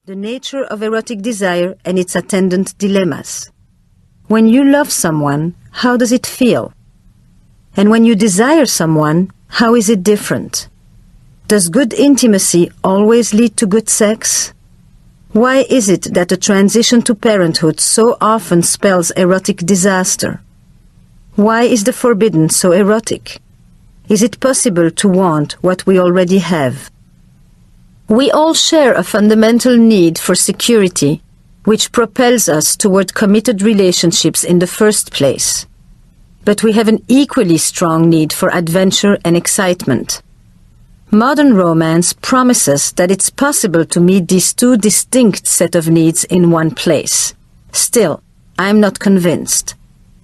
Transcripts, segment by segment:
the nature of erotic desire and its attendant dilemmas. When you love someone, how does it feel? And when you desire someone, how is it different? Does good intimacy always lead to good sex? Why is it that the transition to parenthood so often spells erotic disaster? Why is the forbidden so erotic? Is it possible to want what we already have? We all share a fundamental need for security, which propels us toward committed relationships in the first place. But we have an equally strong need for adventure and excitement. Modern romance promises that it's possible to meet these two distinct sets of needs in one place. Still, I'm not convinced.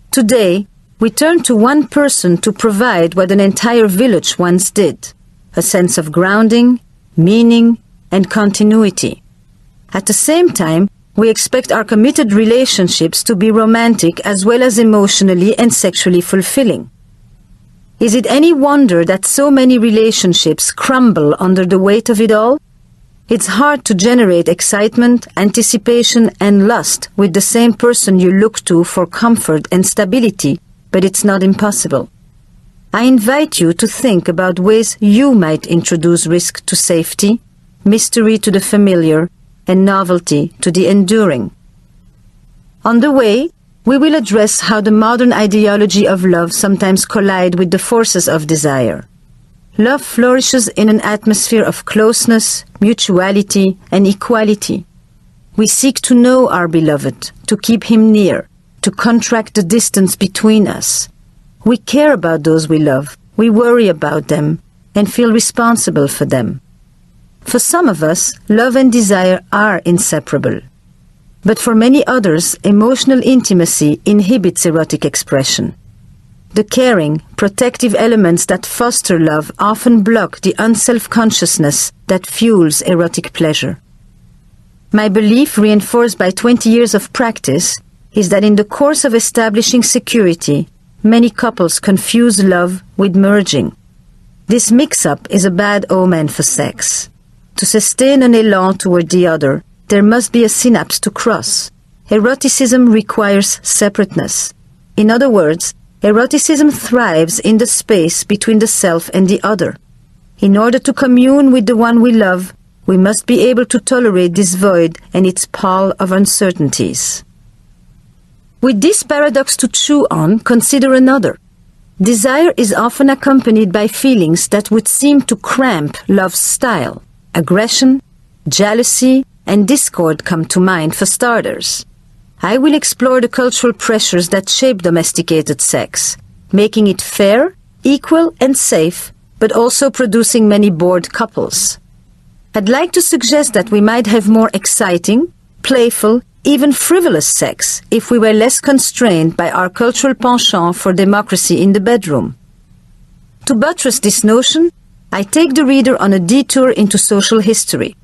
Today, we turn to one person to provide what an entire village once did: a sense of grounding, meaning, and continuity. At the same time, we expect our committed relationships to be romantic as well as emotionally and sexually fulfilling. Is it any wonder that so many relationships crumble under the weight of it all? It's hard to generate excitement, anticipation, and lust with the same person you look to for comfort and stability, but it's not impossible. I invite you to think about ways you might introduce risk to safety, mystery to the familiar, and novelty to the enduring. On the way, we will address how the modern ideology of love sometimes collides with the forces of desire. Love flourishes in an atmosphere of closeness, mutuality, and equality. We seek to know our beloved, to keep him near, to contract the distance between us. We care about those we love, we worry about them, and feel responsible for them. For some of us, love and desire are inseparable. But for many others, emotional intimacy inhibits erotic expression. The caring, protective elements that foster love often block the unself-consciousness that fuels erotic pleasure. My belief, reinforced by 20 years of practice, is that in the course of establishing security, many couples confuse love with merging. This mix-up is a bad omen for sex. To sustain an élan toward the other, there must be a synapse to cross. Eroticism requires separateness. In other words, eroticism thrives in the space between the self and the other. In order to commune with the one we love, we must be able to tolerate this void and its pall of uncertainties. With this paradox to chew on, consider another. Desire is often accompanied by feelings that would seem to cramp love's style. Aggression, jealousy, and discord come to mind for starters. I will explore the cultural pressures that shape domesticated sex, making it fair, equal, and safe, but also producing many bored couples. I'd like to suggest that we might have more exciting, playful, even frivolous sex if we were less constrained by our cultural penchant for democracy in the bedroom. To buttress this notion, I take the reader on a detour into social history.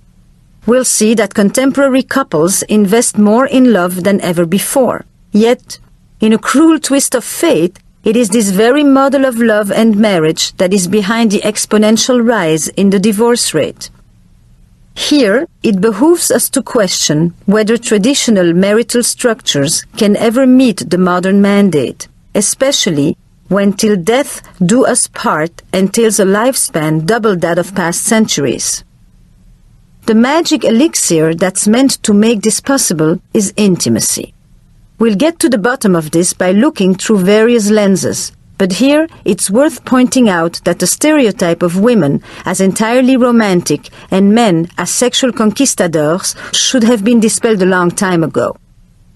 We'll see that contemporary couples invest more in love than ever before. Yet, in a cruel twist of fate, it is this very model of love and marriage that is behind the exponential rise in the divorce rate. Here, it behooves us to question whether traditional marital structures can ever meet the modern mandate, especially when till death do us part entails a lifespan double that of past centuries. The magic elixir that's meant to make this possible is intimacy. We'll get to the bottom of this by looking through various lenses, but here it's worth pointing out that the stereotype of women as entirely romantic and men as sexual conquistadors should have been dispelled a long time ago.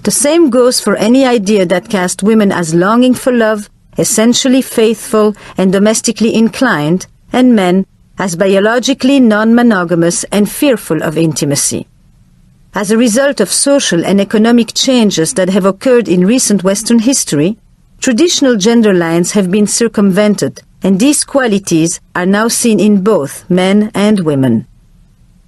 The same goes for any idea that cast women as longing for love, essentially faithful and domestically inclined, and men as biologically non-monogamous and fearful of intimacy. As a result of social and economic changes that have occurred in recent Western history, traditional gender lines have been circumvented, and these qualities are now seen in both men and women.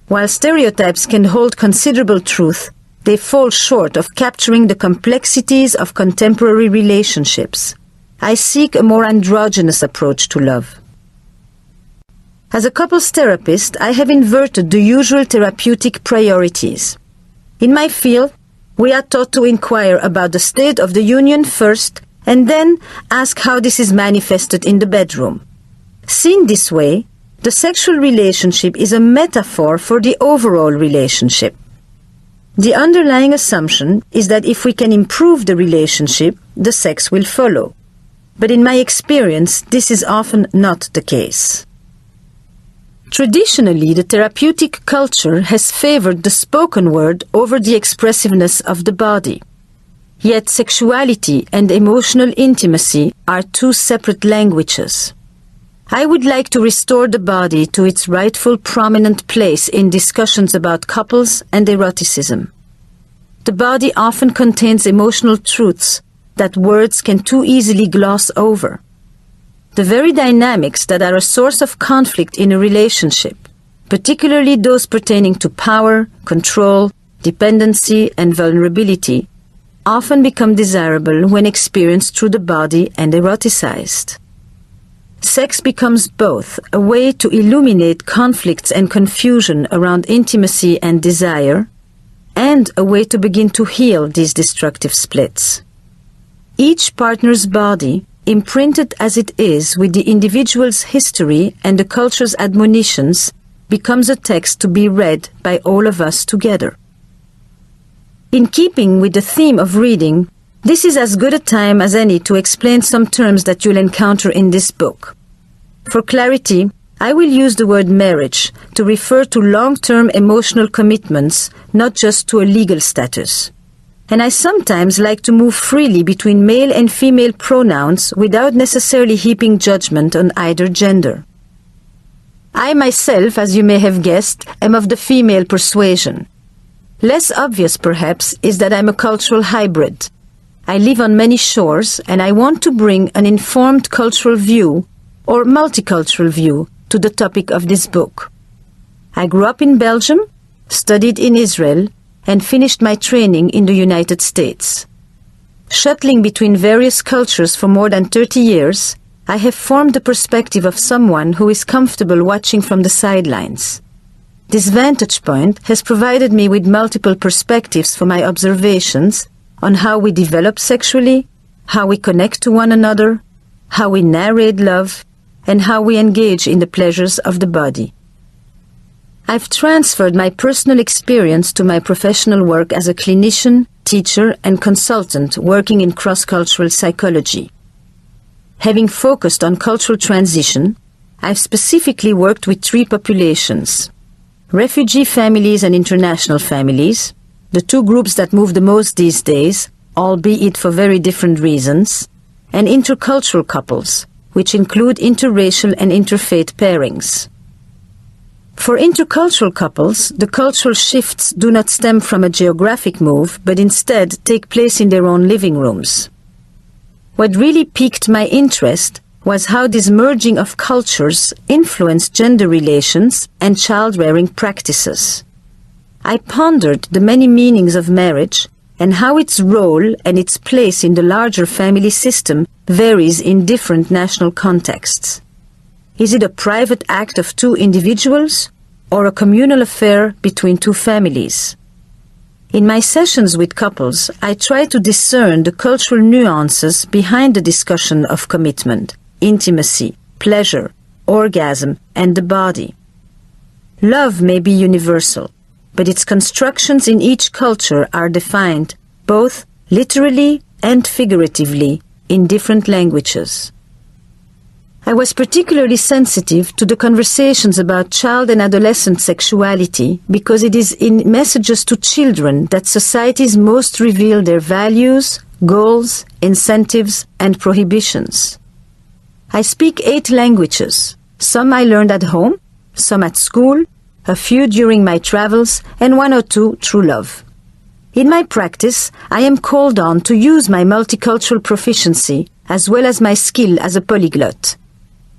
While stereotypes can hold considerable truth, they fall short of capturing the complexities of contemporary relationships. I seek a more androgynous approach to love. As a couples therapist, I have inverted the usual therapeutic priorities. In my field, we are taught to inquire about the state of the union first and then ask how this is manifested in the bedroom. Seen this way, the sexual relationship is a metaphor for the overall relationship. The underlying assumption is that if we can improve the relationship, the sex will follow. But in my experience, this is often not the case. Traditionally, the therapeutic culture has favored the spoken word over the expressiveness of the body. Yet sexuality and emotional intimacy are two separate languages. I would like to restore the body to its rightful prominent place in discussions about couples and eroticism. The body often contains emotional truths that words can too easily gloss over. The very dynamics that are a source of conflict in a relationship, particularly those pertaining to power, control, dependency, and vulnerability, often become desirable when experienced through the body and eroticized. Sex becomes both a way to illuminate conflicts and confusion around intimacy and desire, and a way to begin to heal these destructive splits. Each partner's body, imprinted as it is with the individual's history and the culture's admonitions, becomes a text to be read by all of us together. In keeping with the theme of reading, this is as good a time as any to explain some terms that you'll encounter in this book. For clarity, I will use the word marriage to refer to long-term emotional commitments, not just to a legal status. And I sometimes like to move freely between male and female pronouns without necessarily heaping judgment on either gender. I myself, as you may have guessed, am of the female persuasion. Less obvious, perhaps, is that I'm a cultural hybrid. I live on many shores, and I want to bring an informed cultural view, or multicultural view, to the topic of this book. I grew up in Belgium, studied in Israel, and finished my training in the United States. Shuttling between various cultures for more than 30 years, I have formed the perspective of someone who is comfortable watching from the sidelines. This vantage point has provided me with multiple perspectives for my observations on how we develop sexually, how we connect to one another, how we narrate love, and how we engage in the pleasures of the body. I've transferred my personal experience to my professional work as a clinician, teacher, and consultant working in cross-cultural psychology. Having focused on cultural transition, I've specifically worked with three populations: refugee families and international families, the two groups that move the most these days, albeit for very different reasons, and intercultural couples, which include interracial and interfaith pairings. For intercultural couples, the cultural shifts do not stem from a geographic move, but instead take place in their own living rooms. What really piqued my interest was how this merging of cultures influenced gender relations and child-rearing practices. I pondered the many meanings of marriage and how its role and its place in the larger family system varies in different national contexts. Is it a private act of two individuals or a communal affair between two families? In my sessions with couples, I try to discern the cultural nuances behind the discussion of commitment, intimacy, pleasure, orgasm, and the body. Love may be universal, but its constructions in each culture are defined both literally and figuratively in different languages. I was particularly sensitive to the conversations about child and adolescent sexuality because it is in messages to children that societies most reveal their values, goals, incentives, and prohibitions. I speak 8 languages. Some I learned at home, some at school, a few during my travels, and 1 or 2 through love. In my practice, I am called on to use my multicultural proficiency as well as my skill as a polyglot.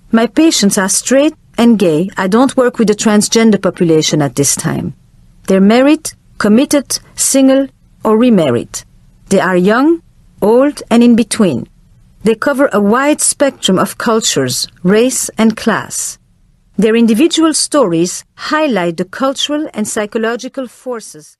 My patients are straight and gay. I don't work with the transgender population at this time. They're married, committed, single, or remarried. They are young, old, and in between. They cover a wide spectrum of cultures, race, and class. Their individual stories highlight the cultural and psychological forces